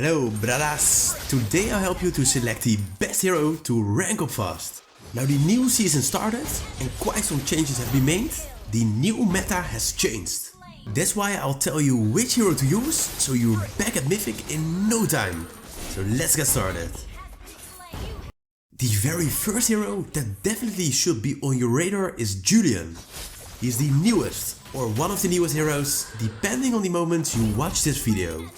Hello brothers! Today I'll help you to select the best hero to rank up fast. Now the new season started and quite some changes have been made. The new meta has changed. That's why I'll tell you which hero to use so you're back at Mythic in no time. So let's get started. The very first hero that definitely should be on your radar is Julian. He's the newest or one of the newest heroes depending on the moment you watch this video.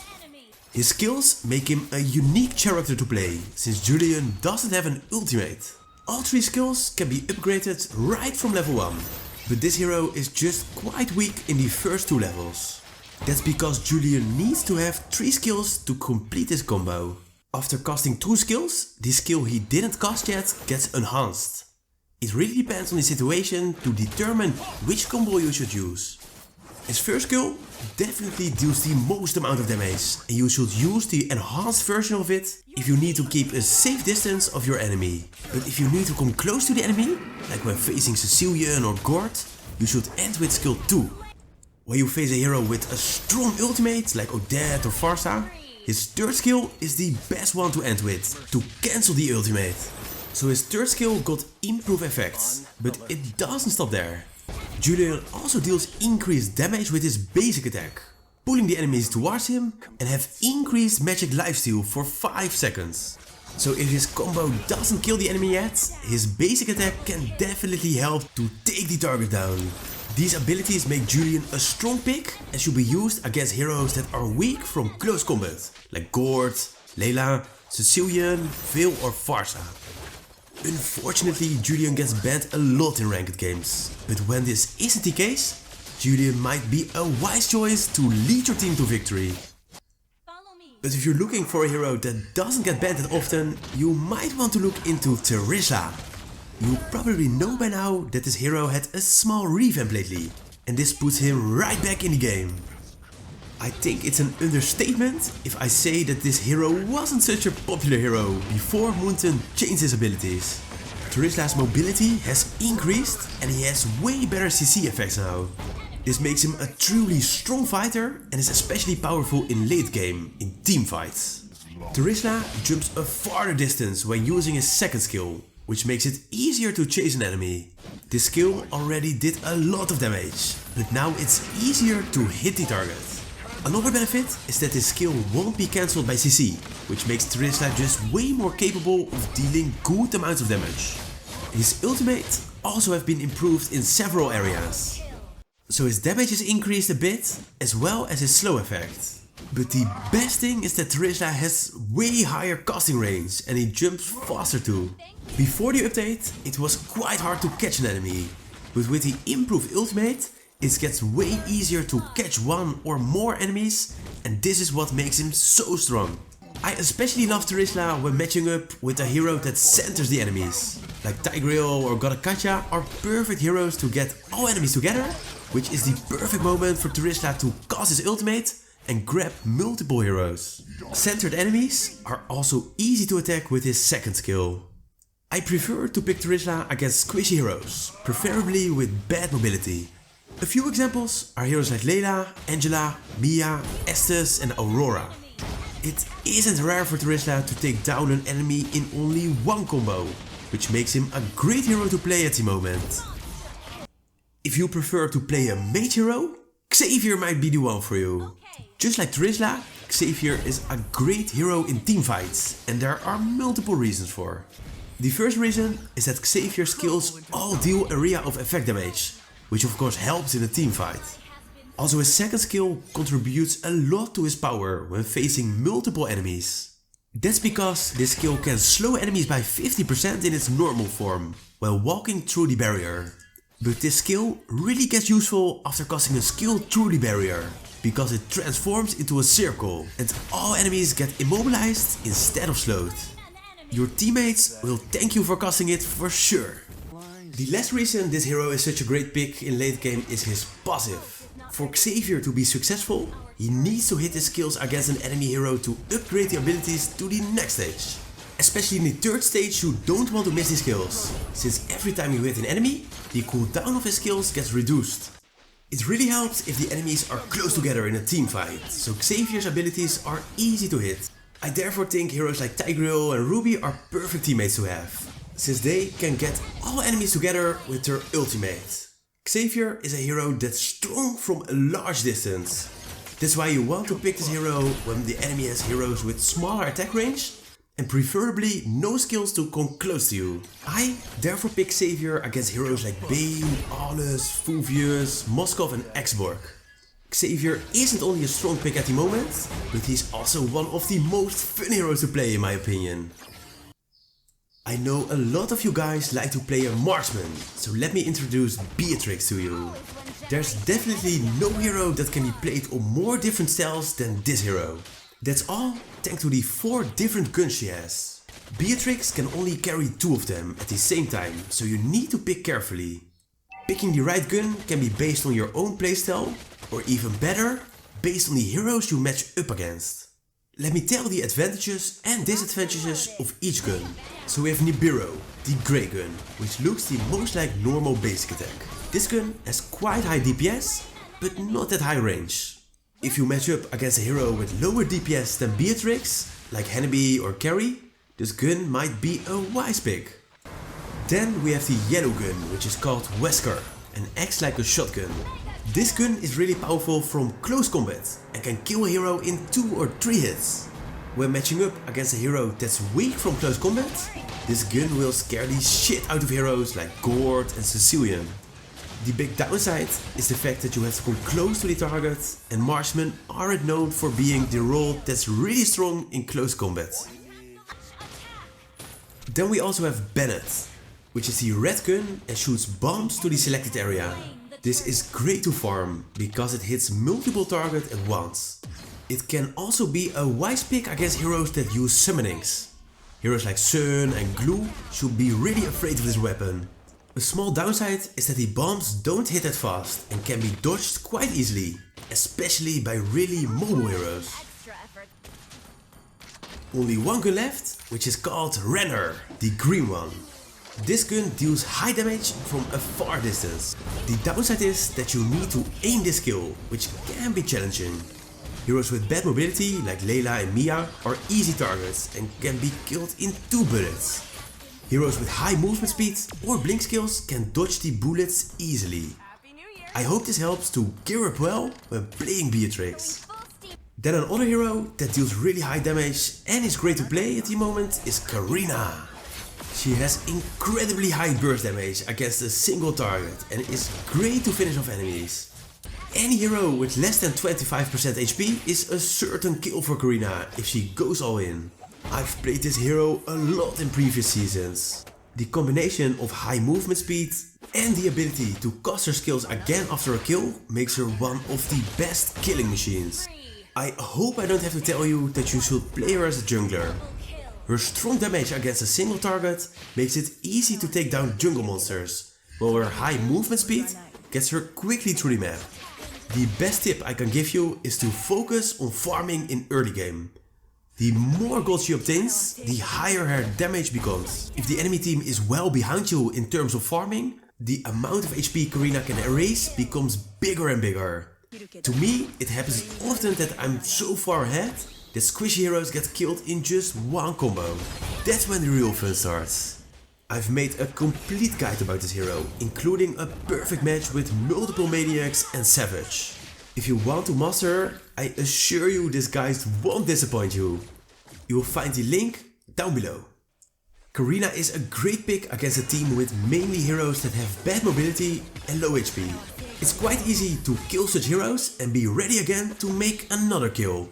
His skills make him a unique character to play, since Julian doesn't have an ultimate. All 3 skills can be upgraded right from level 1, but this hero is just quite weak in the first 2 levels. That's because Julian needs to have 3 skills to complete his combo. After casting 2 skills, the skill he didn't cast yet gets enhanced. It really depends on the situation to determine which combo you should use. His first skill definitely deals the most amount of damage, and you should use the enhanced version of it if you need to keep a safe distance of your enemy. But if you need to come close to the enemy, like when facing Sicilian or Gord, you should end with skill 2. When you face a hero with a strong ultimate like Odette or Farsa, his third skill is the best one to end with, to cancel the ultimate. So his third skill got improved effects, but it doesn't stop there. Julian also deals increased damage with his basic attack, pulling the enemies towards him and have increased magic lifesteal for 5 seconds. So if his combo doesn't kill the enemy yet, his basic attack can definitely help to take the target down. These abilities make Julian a strong pick and should be used against heroes that are weak from close combat, like Gord, Layla, Sicilian, Veil or Farsa. Unfortunately, Julian gets banned a lot in ranked games, but when this isn't the case, Julian might be a wise choice to lead your team to victory. But if you're looking for a hero that doesn't get banned that often, you might want to look into Teresa. You probably know by now that this hero had a small revamp lately, and this puts him right back in the game. I think it's an understatement if I say that this hero wasn't such a popular hero before Moonton changed his abilities. Teresla's mobility has increased and he has way better CC effects now. This makes him a truly strong fighter and is especially powerful in late game, in team fights. Teresa jumps a farther distance when using his second skill, which makes it easier to chase an enemy. This skill already did a lot of damage, but now it's easier to hit the target. Another benefit is that this skill won't be cancelled by CC, which makes Teresa just way more capable of dealing good amounts of damage. His ultimate also have been improved in several areas. So his damage is increased a bit, as well as his slow effect. But the best thing is that Teresa has way higher casting range and he jumps faster too. Before the update, it was quite hard to catch an enemy, but with the improved ultimate, it gets way easier to catch one or more enemies, and this is what makes him so strong. I especially love Teresa when matching up with a hero that centers the enemies. Like Tigreal or Godakacha are perfect heroes to get all enemies together, which is the perfect moment for Teresa to cast his ultimate and grab multiple heroes. Centered enemies are also easy to attack with his second skill. I prefer to pick Teresa against squishy heroes, preferably with bad mobility. A few examples are heroes like Layla, Angela, Mia, Estes and Aurora. It isn't rare for Teresa to take down an enemy in only one combo, which makes him a great hero to play at the moment. If you prefer to play a mage hero, Xavier might be the one for you. Just like Teresa, Xavier is a great hero in teamfights, and there are multiple reasons for. The first reason is that Xavier's skills all deal area of effect damage, which of course helps in a team fight. Also his second skill contributes a lot to his power when facing multiple enemies. That's because this skill can slow enemies by 50% in its normal form, while walking through the barrier. But this skill really gets useful after casting a skill through the barrier, because it transforms into a circle and all enemies get immobilized instead of slowed. Your teammates will thank you for casting it for sure. The last reason this hero is such a great pick in late game is his passive. For Xavier to be successful, he needs to hit his skills against an enemy hero to upgrade the abilities to the next stage. Especially in the third stage, you don't want to miss these skills, since every time you hit an enemy, the cooldown of his skills gets reduced. It really helps if the enemies are close together in a team fight, so Xavier's abilities are easy to hit. I therefore think heroes like Tigreal and Ruby are perfect teammates to have, since they can get all enemies together with their ultimate. Xavier is a hero that's strong from a large distance. That's why you want to pick this hero when the enemy has heroes with smaller attack range and preferably no skills to come close to you. I therefore pick Xavier against heroes like Bane, Aulus, Fulvius, Moskov and Exborg. Xavier isn't only a strong pick at the moment, but he's also one of the most fun heroes to play in my opinion. I know a lot of you guys like to play a marksman, so let me introduce Beatrix to you. There's definitely no hero that can be played on more different styles than this hero. That's all thanks to the 4 different guns she has. Beatrix can only carry 2 of them at the same time, so you need to pick carefully. Picking the right gun can be based on your own playstyle, or even better, based on the heroes you match up against. Let me tell the advantages and disadvantages of each gun. So we have Nibiru, the grey gun, which looks the most like normal basic attack. This gun has quite high DPS, but not that high range. If you match up against a hero with lower DPS than Beatrix, like Hannibal or Carrie, this gun might be a wise pick. Then we have the yellow gun, which is called Wesker and acts like a shotgun. This gun is really powerful from close combat and can kill a hero in 2 or 3 hits. When matching up against a hero that's weak from close combat, this gun will scare the shit out of heroes like Gord and Sicilian. The big downside is the fact that you have to come close to the target, and marksmen aren't known for being the role that's really strong in close combat. Then we also have Bennett, which is the red gun and shoots bombs to the selected area. This is great to farm, because it hits multiple targets at once. It can also be a wise pick against heroes that use summonings. Heroes like Sun and Glue should be really afraid of this weapon. A small downside is that the bombs don't hit that fast and can be dodged quite easily, especially by really mobile heroes. Only one gun left, which is called Renner, the green one. This gun deals high damage from a far distance. The downside is that you need to aim this kill, which can be challenging. Heroes with bad mobility like Layla and Mia are easy targets and can be killed in 2 bullets. Heroes with high movement speed or blink skills can dodge the bullets easily. I hope this helps to gear up well when playing Beatrix. Then another hero that deals really high damage and is great to play at the moment is Karina. She has incredibly high burst damage against a single target and is great to finish off enemies. Any hero with less than 25% HP is a certain kill for Karina if she goes all in. I've played this hero a lot in previous seasons. The combination of high movement speed and the ability to cast her skills again after a kill makes her one of the best killing machines. I hope I don't have to tell you that you should play her as a jungler. Her strong damage against a single target makes it easy to take down jungle monsters, while her high movement speed gets her quickly through the map. The best tip I can give you is to focus on farming in early game. The more gold she obtains, the higher her damage becomes. If the enemy team is well behind you in terms of farming, the amount of HP Karina can erase becomes bigger and bigger. To me, it happens often that I'm so far ahead that squishy heroes get killed in just one combo. That's when the real fun starts. I've made a complete guide about this hero, including a perfect match with multiple maniacs and savage. If you want to master her, I assure you this guide won't disappoint you. You will find the link down below. Karina is a great pick against a team with mainly heroes that have bad mobility and low HP. It's quite easy to kill such heroes and be ready again to make another kill.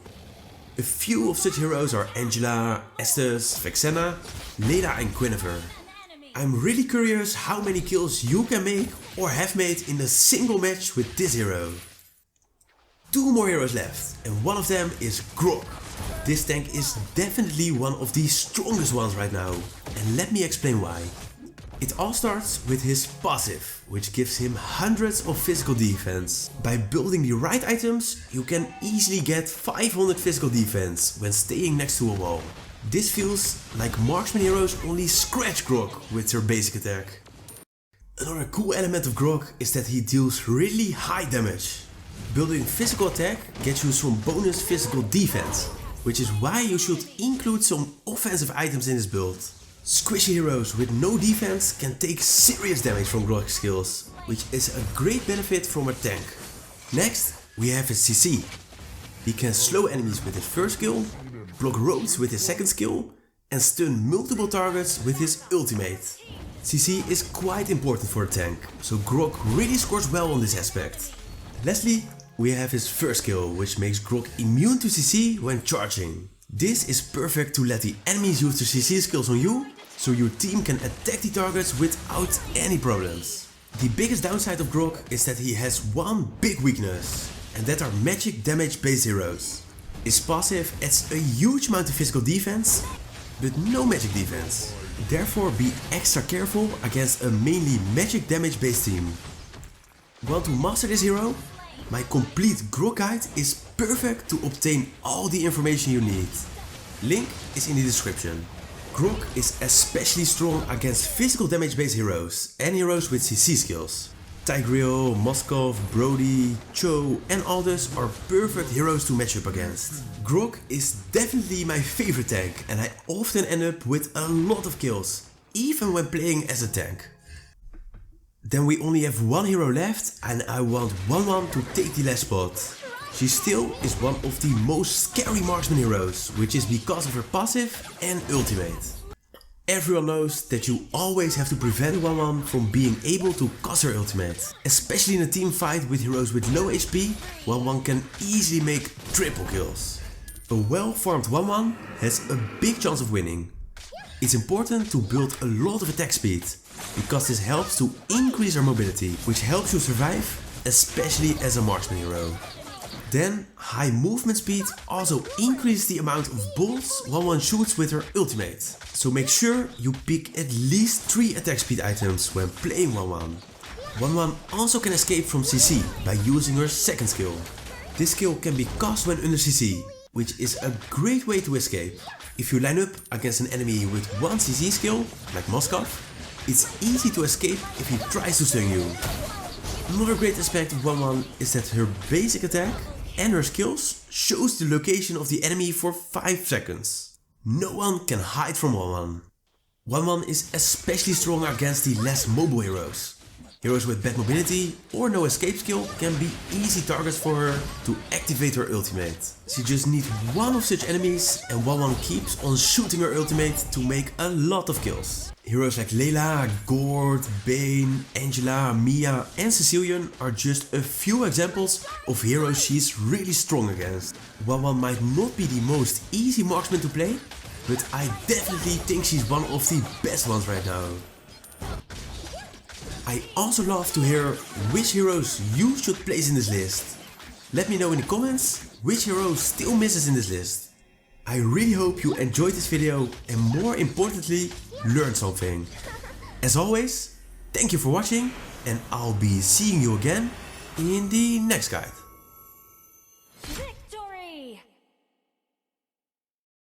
A few of such heroes are Angela, Estes, Vexena, Leda and Guinevere. I'm really curious how many kills you can make or have made in a single match with this hero. 2 more heroes left, and one of them is Grog. This tank is definitely one of the strongest ones right now, and let me explain why. It all starts with his passive, which gives him hundreds of physical defense. By building the right items, you can easily get 500 physical defense when staying next to a wall. This feels like marksman heroes only scratch Grog with their basic attack. Another cool element of Grog is that he deals really high damage. Building physical attack gets you some bonus physical defense. which is why you should include some offensive items in this build. Squishy heroes with no defense can take serious damage from Grok's skills, which is a great benefit from a tank. Next, we have his CC. He can slow enemies with his first skill, block roads with his second skill, and stun multiple targets with his ultimate. CC is quite important for a tank, so Grok really scores well on this aspect. Lastly, we have his first skill, which makes Grok immune to CC when charging. This is perfect to let the enemies use their CC skills on you, so your team can attack the targets without any problems. The biggest downside of Grok is that he has one big weakness, and that are magic damage based heroes. His passive adds a huge amount of physical defense, but no magic defense. Therefore be extra careful against a mainly magic damage based team. Want to master this hero? My complete Grok guide is perfect to obtain all the information you need. Link is in the description. Grok is especially strong against physical damage based heroes and heroes with CC skills. Tigreal, Moskov, Brody, Cho and Aldous are perfect heroes to match up against. Grok is definitely my favorite tank and I often end up with a lot of kills, even when playing as a tank. Then we only have one hero left and I want 1-1 to take the last spot. She still is one of the most scary marksman heroes, which is because of her passive and ultimate. Everyone knows that you always have to prevent 1-1 from being able to cast her ultimate. Especially in a team fight with heroes with low HP, 1-1 can easily make triple kills. A well farmed 1-1 has a big chance of winning. It's important to build a lot of attack speed, because this helps to increase her mobility, which helps you survive, especially as a marksman hero. Then, high movement speed also increases the amount of bolts 1-1 shoots with her ultimate. So make sure you pick at least 3 attack speed items when playing 1-1. 1-1 also can escape from CC by using her second skill. This skill can be cast when under CC, which is a great way to escape. If you line up against an enemy with one CC skill, like Moskov, it's easy to escape if he tries to stun you. Another great aspect of 1-1 is that her basic attack and her skills shows the location of the enemy for 5 seconds. No one can hide from 1-1. 1-1 is especially strong against the less mobile heroes. Heroes with bad mobility or no escape skill can be easy targets for her to activate her ultimate. She just needs one of such enemies and 1-1 keeps on shooting her ultimate to make a lot of kills. Heroes like Layla, Gord, Bane, Angela, Mia and Cecilian are just a few examples of heroes she's really strong against. 1-1 might not be the most easy marksman to play, but I definitely think she's one of the best ones right now. I also love to hear which heroes you should place in this list. Let me know in the comments which hero still misses in this list. I really hope you enjoyed this video and more importantly learned something. As always, thank you for watching and I'll be seeing you again in the next guide.